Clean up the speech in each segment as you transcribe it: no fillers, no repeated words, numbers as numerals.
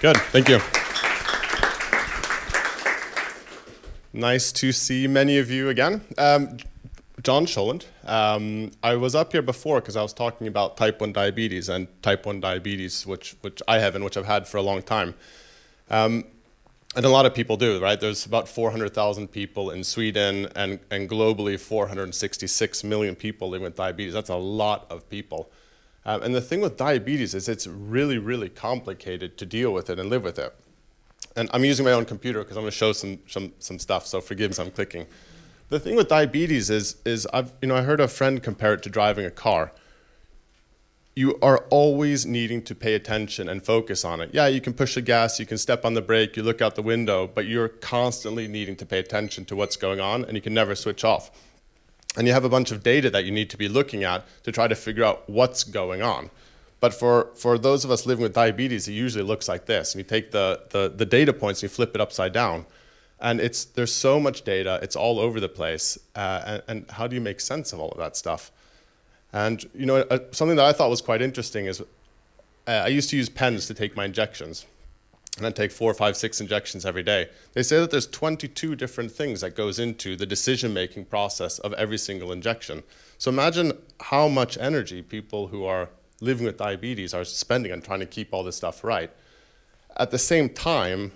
Good, thank you. Nice to see many of you again. John Scholand. I was up here before because I was talking about type 1 diabetes and type 1 diabetes, which I have and which I've had for a long time. And a lot of people do, right? There's about 400,000 people in Sweden and globally 466 million people living with diabetes. That's a lot of people. And the thing with diabetes is it's really, really complicated to deal with it and live with it. And I'm using my own computer because I'm going to show some stuff, so forgive me if I'm clicking. The thing with diabetes is I heard a friend compare it to driving a car. You are always needing to pay attention and focus on it. Yeah, you can push the gas, you can step on the brake, you look out the window, but you're constantly needing to pay attention to what's going on, and you can never switch off. And you have a bunch of data that you need to be looking at to try to figure out what's going on. But for those of us living with diabetes, it usually looks like this. And you take the data points and you flip it upside down. And there's so much data, it's all over the place. And how do you make sense of all of that stuff? And something that I thought was quite interesting is I used to use pens to take my injections. And I'd take 4, 5, 6 injections every day. They say that there's 22 different things that goes into the decision-making process of every single injection. So imagine how much energy people who are living with diabetes are spending on trying to keep all this stuff right. At the same time,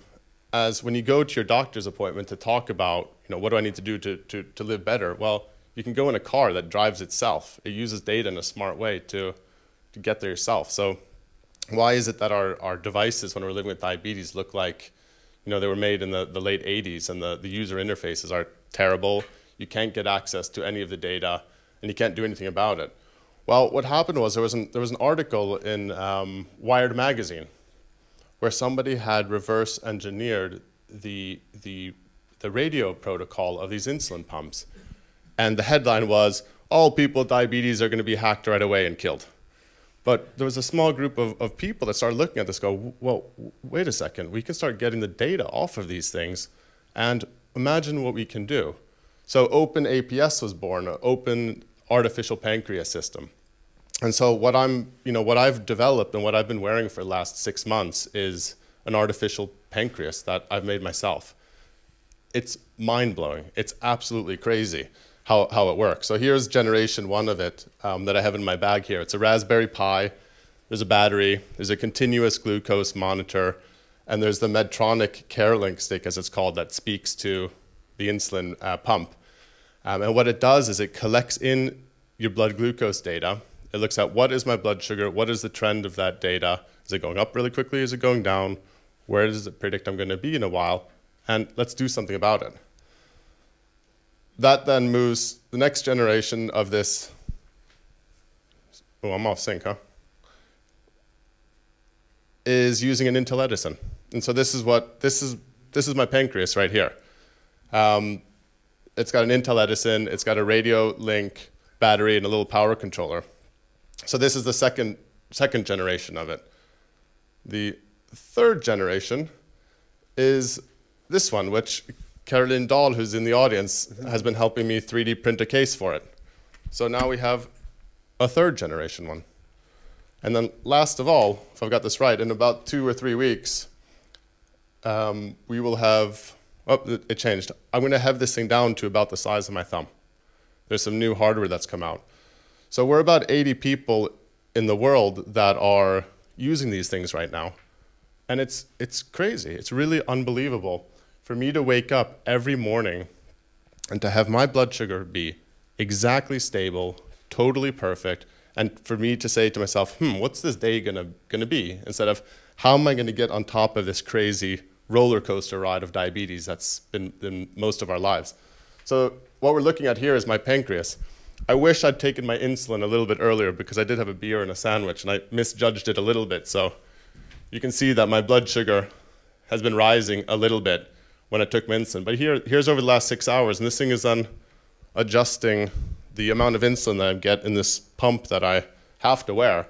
as when you go to your doctor's appointment to talk about, what do I need to do to live better? Well, you can go in a car that drives itself. It uses data in a smart way to get there yourself. So why is it that our devices when we're living with diabetes look like, they were made in the late 80s and the user interfaces are terrible? You can't get access to any of the data and you can't do anything about it. Well, what happened was there was an article in Wired magazine where somebody had reverse engineered the radio protocol of these insulin pumps. And the headline was, all people with diabetes are going to be hacked right away and killed. But there was a small group of people that started looking at this go, well, wait a second, we can start getting the data off of these things and imagine what we can do. So OpenAPS was born, an open artificial pancreas system. And so what I've developed and what I've been wearing for the last 6 months is an artificial pancreas that I've made myself. It's mind-blowing. It's absolutely crazy how it works. So here's generation 1 of it that I have in my bag here. It's a Raspberry Pi. There's a battery. There's a continuous glucose monitor. And there's the Medtronic CareLink stick, as it's called, that speaks to the insulin pump. And what it does is it collects in your blood glucose data. It looks at what is my blood sugar, what is the trend of that data, is it going up really quickly, is it going down, where does it predict I'm going to be in a while, and let's do something about it. That then moves the next generation of this, oh, I'm off sync, huh? Is using an Intel Edison. And so this is my pancreas right here. It's got an Intel Edison, it's got a radio link battery and a little power controller. So this is the second generation of it. The third generation is this one, which Caroline Dahl, who's in the audience, has been helping me 3D print a case for it. So now we have a third generation one. And then last of all, if I've got this right, in about 2 or 3 weeks, we will have, oh, it changed. I'm going to have this thing down to about the size of my thumb. There's some new hardware that's come out. So we're about 80 people in the world that are using these things right now. And it's crazy. It's really unbelievable for me to wake up every morning and to have my blood sugar be exactly stable, totally perfect, and for me to say to myself, what's this day gonna be? Instead of, how am I gonna get on top of this crazy roller coaster ride of diabetes that's been most of our lives? So what we're looking at here is my pancreas. I wish I'd taken my insulin a little bit earlier because I did have a beer and a sandwich and I misjudged it a little bit. So you can see that my blood sugar has been rising a little bit when I took my insulin. But here's over the last 6 hours, and this thing is on adjusting the amount of insulin that I get in this pump that I have to wear.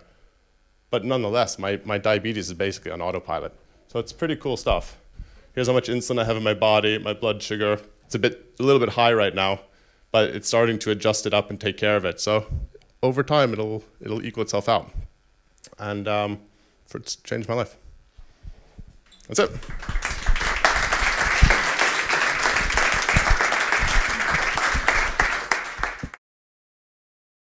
But nonetheless, my diabetes is basically on autopilot. So it's pretty cool stuff. Here's how much insulin I have in my body, my blood sugar. It's a little bit high right now, but it's starting to adjust it up and take care of it. So over time, it'll equal itself out. And it's changed my life. That's it.